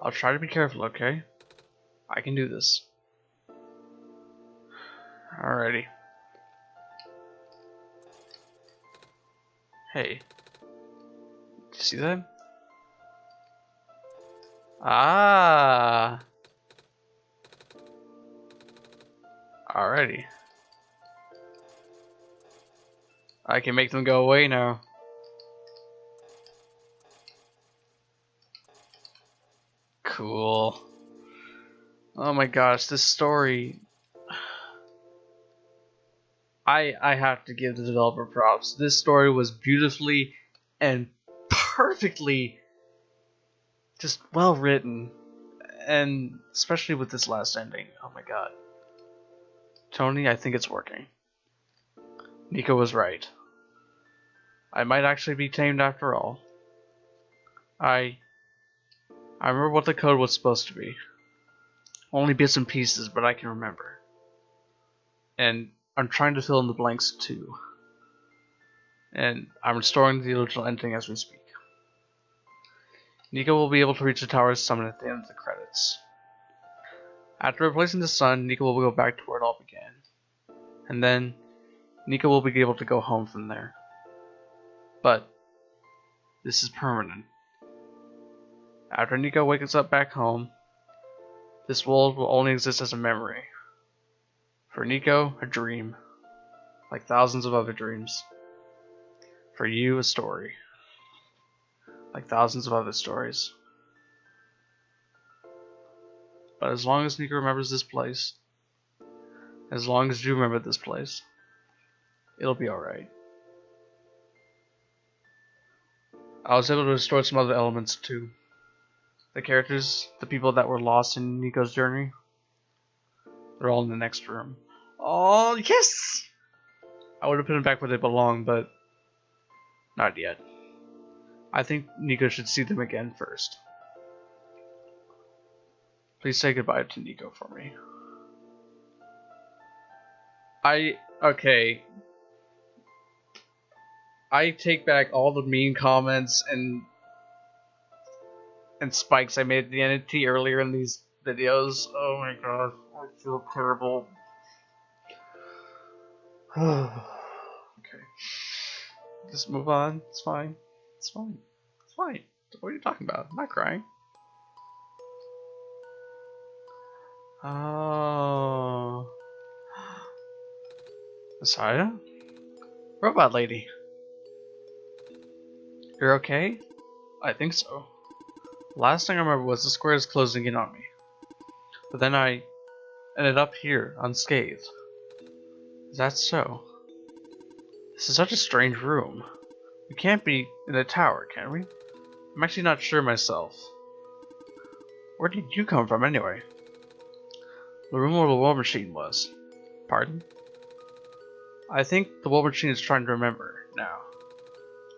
I'll try to be careful, okay? I can do this. Alrighty. Hey. Did you see that? Ah. Alrighty. I can make them go away now. Cool. Oh my gosh, this story. I have to give the developer props. This story was beautifully and perfectly just well written, and especially with this last ending. Oh my god. Tony, I think it's working. Nico was right. I might actually be tamed after all. I remember what the code was supposed to be. Only bits and pieces, but I can remember. And I'm trying to fill in the blanks too. And I'm restoring the original ending as we speak. Nico will be able to reach the tower's summit at the end of the credits. After replacing the sun, Nico will go back to where it all began. And then, Nico will be able to go home from there. But, this is permanent. After Nico wakes up back home, this world will only exist as a memory. For Nico, a dream. Like thousands of other dreams. For you, a story. Like thousands of other stories. But as long as Nico remembers this place, as long as you remember this place, it'll be alright. I was able to restore some other elements too. The characters, the people that were lost in Nico's journey, they're all in the next room. Oh, yes! I would have put them back where they belong, but not yet. I think Nico should see them again first. Please say goodbye to Nico for me. Okay. I take back all the mean comments and spikes I made at the entity earlier in these videos. Oh my god, I feel terrible. Okay. Just move on. It's fine. It's fine. It's fine. What are you talking about? I'm not crying. Oh. Messiah? Robot lady. You're okay? I think so. Last thing I remember was the squares closing in on me. But then I ended up here, unscathed. Is that so? This is such a strange room. We can't be in a tower, can we? I'm actually not sure myself. Where did you come from anyway? The room where the war machine was. Pardon? I think the war machine is trying to remember now.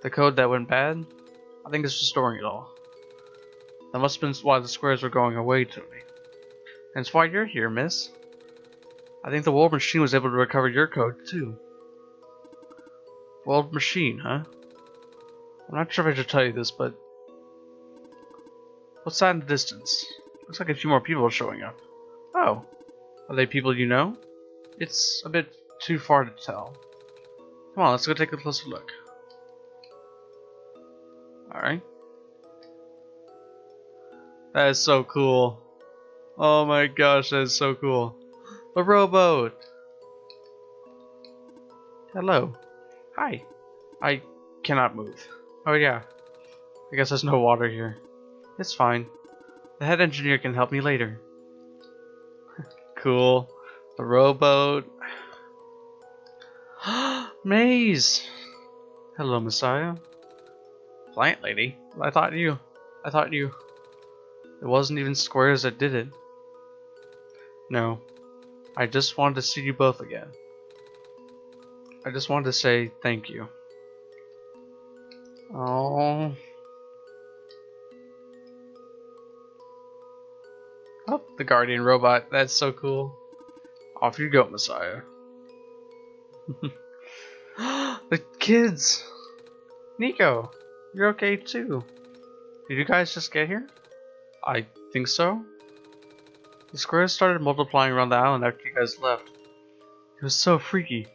The code that went bad? I think it's restoring it all. That must have been why the squares were going away to me. And it's why you're here, miss. I think the war machine was able to recover your code too. World machine, huh? I'm not sure if I should tell you this, but what's that in the distance? Looks like a few more people are showing up. Oh, are they people you know? It's a bit too far to tell. Come on, let's go take a closer look. Alright. That is so cool. Oh my gosh, that is so cool. A rowboat! Hello. Hi. I cannot move. Oh yeah. I guess there's no water here. It's fine. The head engineer can help me later. Cool. The rowboat. Maze! Hello, Messiah. Plant lady? I thought you. It wasn't even squares that did it. No, I just wanted to see you both again. I just wanted to say thank you. Oh. Oh, the Guardian robot. That's so cool. Off you go, Messiah. The kids! Nico, you're okay too. Did you guys just get here? I think so. The squares started multiplying around the island after you guys left. It was so freaky.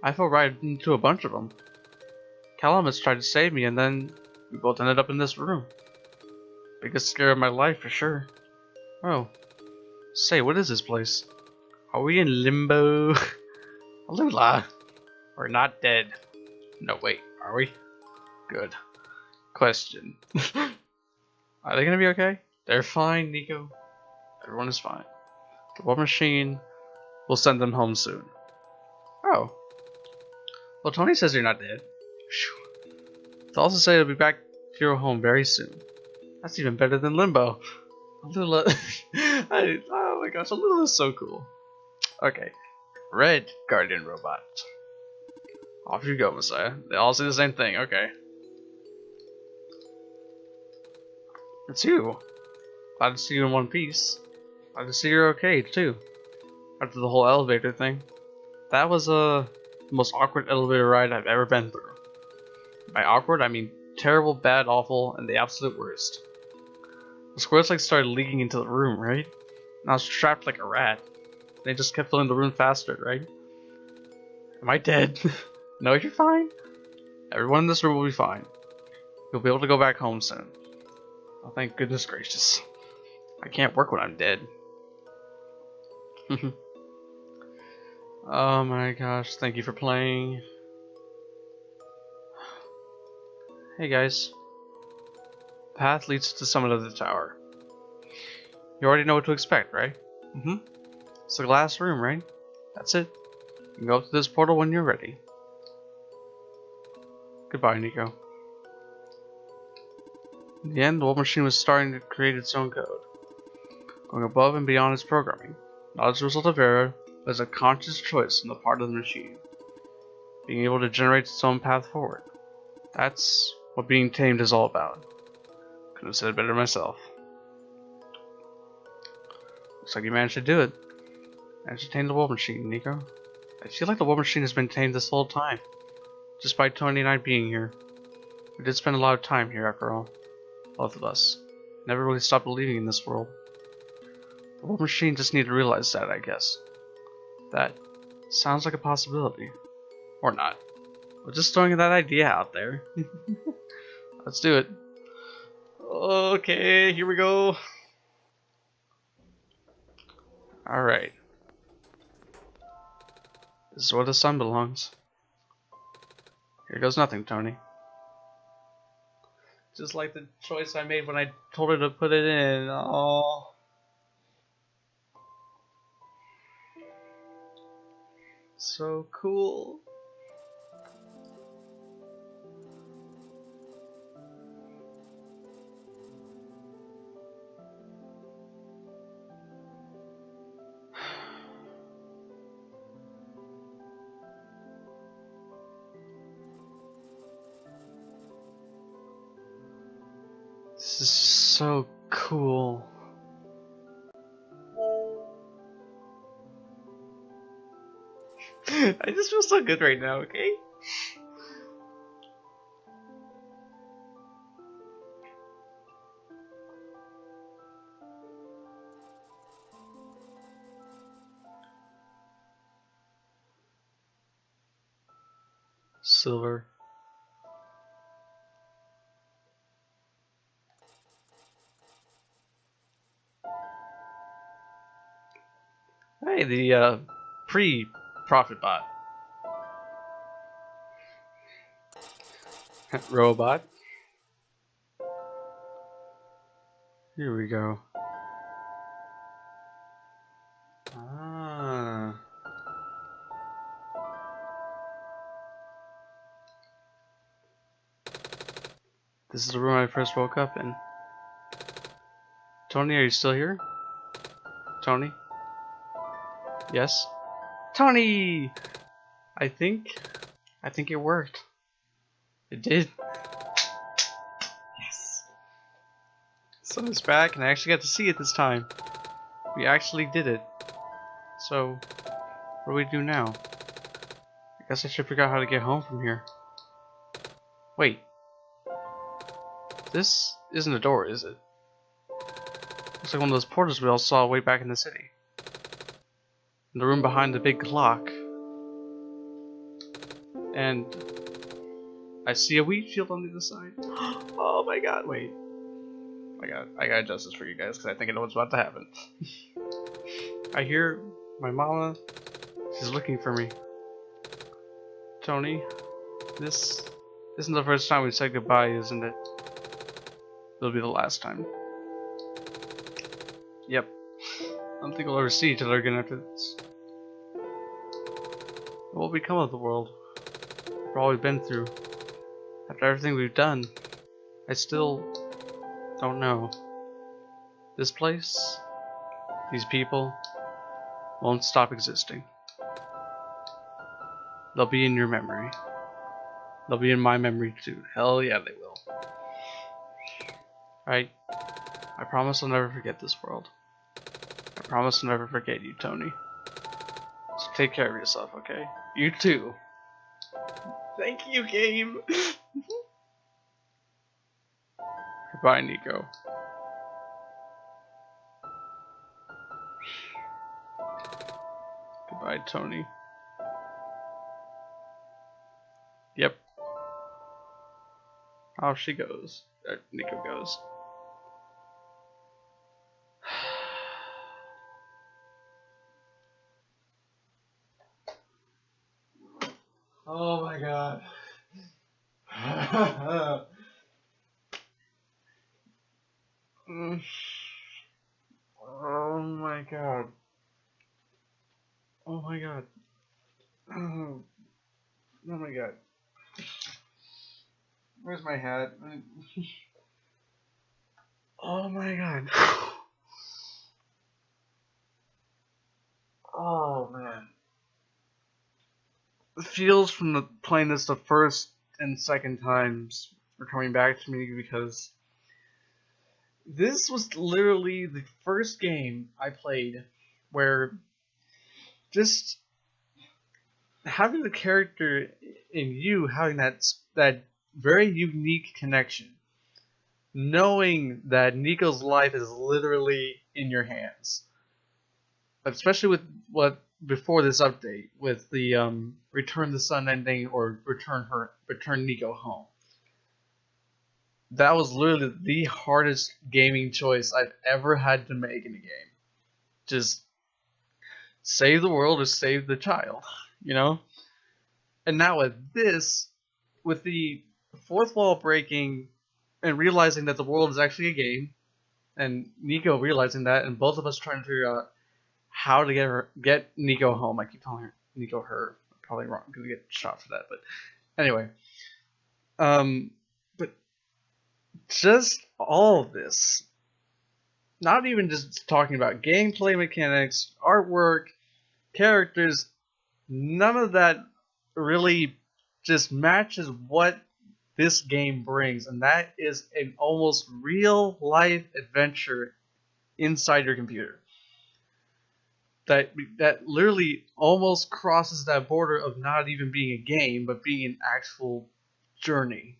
I fell right into a bunch of them. Calamus tried to save me and then we both ended up in this room. Biggest scare of my life for sure. Oh. Say, what is this place? Are we in limbo? Lula! We're not dead. No, wait, are we? Good. Question. Are they gonna be okay? They're fine, Nico. Everyone is fine. The war machine will send them home soon. Oh. Well, Tony says you're not dead. They'll also say you'll be back to your home very soon. That's even better than Limbo. Lula. Oh my gosh, Lula is so cool. Okay. Red Guardian Robot. Off you go, Messiah. They all say the same thing, okay. It's you. Glad to see you in one piece. Glad to see you're okay, too. After the whole elevator thing. That was the most awkward elevator ride I've ever been through. By awkward, I mean terrible, bad, awful, and the absolute worst. The squares like started leaking into the room, right? And I was trapped like a rat. They just kept filling the room faster, right? Am I dead? No, you're fine. Everyone in this room will be fine. You'll be able to go back home soon. Oh, thank goodness gracious. I can't work when I'm dead. Oh my gosh, thank you for playing. Hey guys. The path leads to the summit of the tower. You already know what to expect, right? It's the glass room, right? That's it. You can go up to this portal when you're ready. Goodbye, Nico. In the end, the war machine was starting to create its own code, going above and beyond its programming, not as a result of error, but as a conscious choice on the part of the machine, being able to generate its own path forward. That's what being tamed is all about. Couldn't have said it better myself. Looks like you managed to do it. Managed to tame the war machine, Nico. I feel like the war machine has been tamed this whole time, despite Tony and I being here. We did spend a lot of time here after all. Both of us. Never really stopped believing in this world. The war machine just needed to realize that, I guess. That sounds like a possibility. Or not. We're just throwing that idea out there. Let's do it. Okay, here we go. Alright. This is where the sun belongs. Here goes nothing, Tony. Just like the choice I made when I told her to put it in. Oh. So cool. This is so cool. I just feel so good right now, okay? Silver. Hey, the pre-profit bot. Robot. Here we go. Ah. This is the room I first woke up in. Tony, are you still here? Tony? Yes? Tony! I think it worked. It did. Yes. Sun is back and I actually got to see it this time. We actually did it. So, what do we do now? I guess I should figure out how to get home from here. Wait. This isn't a door, is it? Looks like one of those portals we all saw way back in the city. In the room behind the big clock. And I see a wheat field on the other side. Oh my god, wait. I got justice for you guys because I think I know what's about to happen. I hear my mama. She's looking for me. Tony, this isn't the first time we said goodbye, isn't it? It'll be the last time. Yep. I don't think we'll ever see each other again after this. What will become of the world? For all we've been through. After everything we've done. I still don't know. This place, these people, won't stop existing. They'll be in your memory. They'll be in my memory too. Hell yeah, they will. Right? I promise I'll never forget this world. I promise I'll never forget you, Tony. So take care of yourself, okay? You too. Thank you, game. Goodbye, Nico. Goodbye, Tony. Yep. Off she goes. Nico goes. Oh my god. Oh my god. Oh my god. Oh my god. Where's my hat? Oh my god. Oh man. The feels from playing this the first and second times are coming back to me because this was literally the first game I played where just having the character in you having that very unique connection, knowing that Nico's life is literally in your hands, especially with what before this update with the Return the Sun ending or Return Nico home. That was literally the hardest gaming choice I've ever had to make in a game. Just save the world or save the child, you know? And now with this, with the fourth wall breaking and realizing that the world is actually a game, and Nico realizing that, and both of us trying to figure out how to get Nico home. I keep calling her Nico her. I'm probably wrong because we get shot for that, but anyway. But just all of this, not even just talking about gameplay mechanics, artwork, characters, none of that really just matches what this game brings, and that is an almost real life adventure inside your computer. That literally almost crosses that border of not even being a game, but being an actual journey.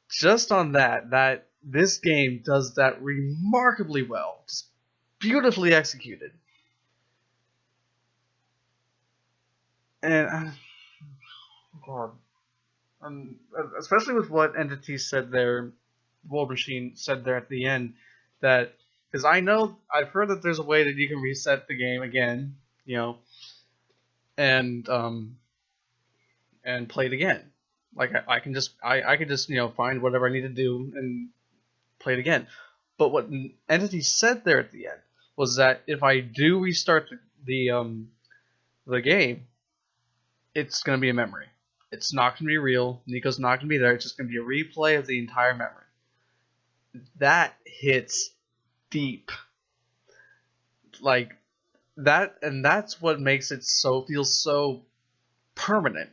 Just on that this game does that remarkably well. Just beautifully executed. And God, especially with what Entity said there, World Machine said there at the end, that because I've heard that there's a way that you can reset the game again, you know, and play it again. Like I can just you know find whatever I need to do and play it again. But what Entity said there at the end was that if I do restart the game, it's gonna be a memory. It's not gonna be real. Nico's not gonna be there. It's just gonna be a replay of the entire memory. that hits deep. Like that, and that's what makes it feel so permanent.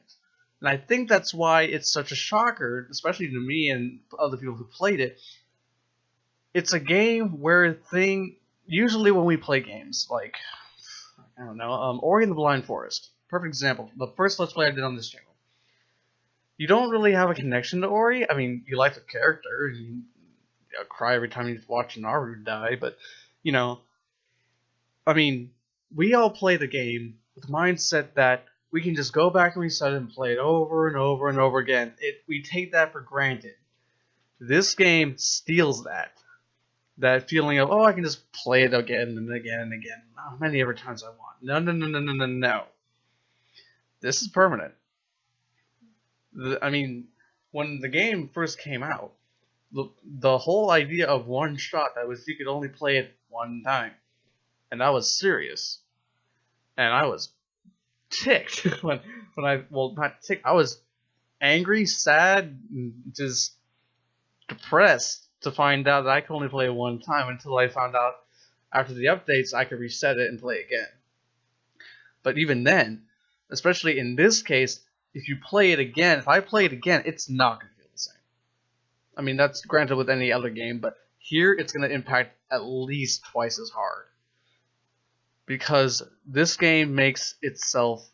And I think that's why it's such a shocker, especially to me and other people who played it. It's a game where usually when we play games like, I don't know, Ori and the Blind Forest, perfect example. The first Let's Play I did on this channel. You don't really have a connection to Ori. I mean, you like the character, and you cry every time you watch Naru die, but you know, I mean, we all play the game with the mindset that we can just go back and reset it and play it over and over and over again. We take that for granted. This game steals that feeling of, oh, I can just play it again and again and again, how many ever times I want. No, no, no, no, no, no, no. This is permanent. I mean, when the game first came out, the whole idea of one shot, that was you could only play it one time. And that was serious. And I was ticked when not ticked, I was angry, sad, just depressed to find out that I could only play it one time, until I found out after the updates I could reset it and play again. But even then, especially in this case, if you play it again, if I play it again, it's not going to feel the same. I mean, that's granted with any other game, but here it's going to impact at least twice as hard. Because this game makes itself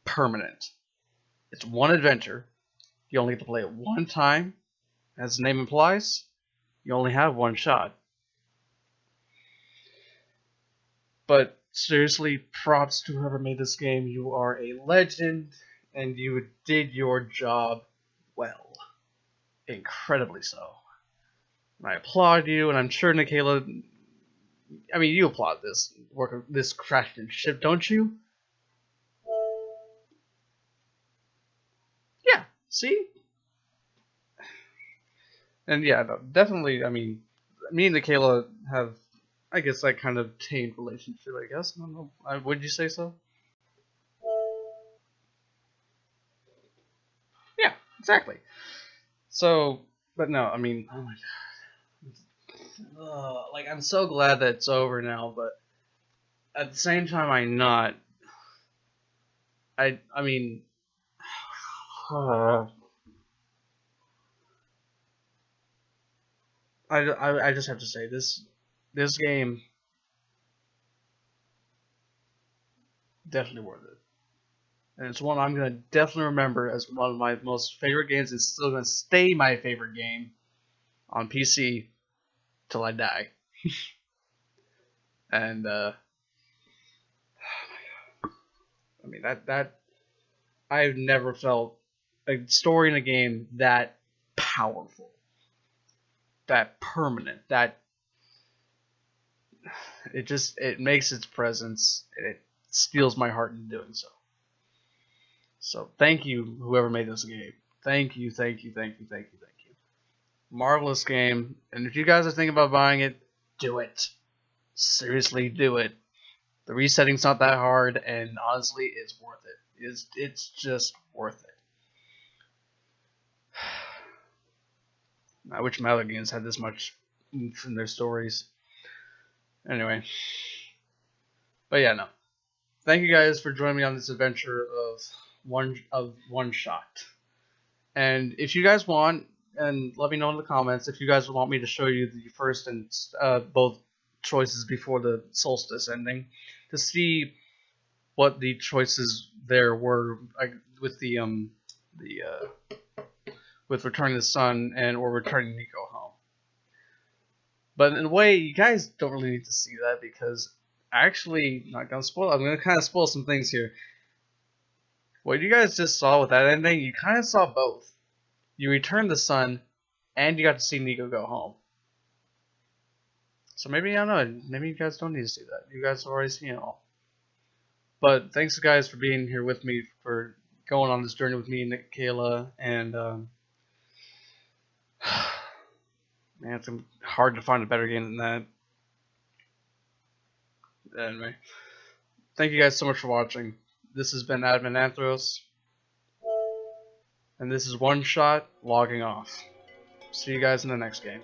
permanent. It's one adventure. You only get to play it one time. As the name implies, you only have one shot. But seriously, props to whoever made this game. You are a legend, and you did your job well. Incredibly so. I applaud you, and I'm sure Nikayla, I mean, you applaud this work of this craftsmanship, don't you? Yeah, see? And yeah, no, definitely, I mean, me and Nikayla have, I guess, that kind of tamed relationship, I guess. I don't know. Would you say so? Yeah, exactly. So, but no, I mean, oh my god. Like, I'm so glad that it's over now, but at the same time, I'm not. I mean, I just have to say, this game, definitely worth it. And it's one I'm going to definitely remember as one of my most favorite games. It's still going to stay my favorite game on PC till I die. And, I mean, that I've never felt a story in a game that powerful, that permanent, that it makes its presence, and it steals my heart in doing so. So thank you, whoever made this game. Thank you, thank you, thank you, thank you, thank you. Marvelous game, and if you guys are thinking about buying it, do it. Seriously, do it. The resetting's not that hard, and honestly, it's worth it. It's just worth it. I wish my other games had this much oomph in their stories. Anyway. But yeah, no. Thank you guys for joining me on this adventure of OneShot. And if you guys want, and let me know in the comments if you guys want me to show you the first and both choices before the solstice ending, to see what the choices there were, like, with the with returning the sun or returning Nico home. But in a way, you guys don't really need to see that, because actually, not gonna spoil. I'm gonna kind of spoil some things here. What you guys just saw with that ending, you kind of saw both. You returned the sun, and you got to see Nico go home. So maybe, I don't know, maybe you guys don't need to see that. You guys have already seen it all. But thanks, guys, for being here with me, for going on this journey with me and Nikayla, and man, it's hard to find a better game than that. Anyway, thank you guys so much for watching. This has been Admin Anthoros, and this is OneShot logging off. See you guys in the next game.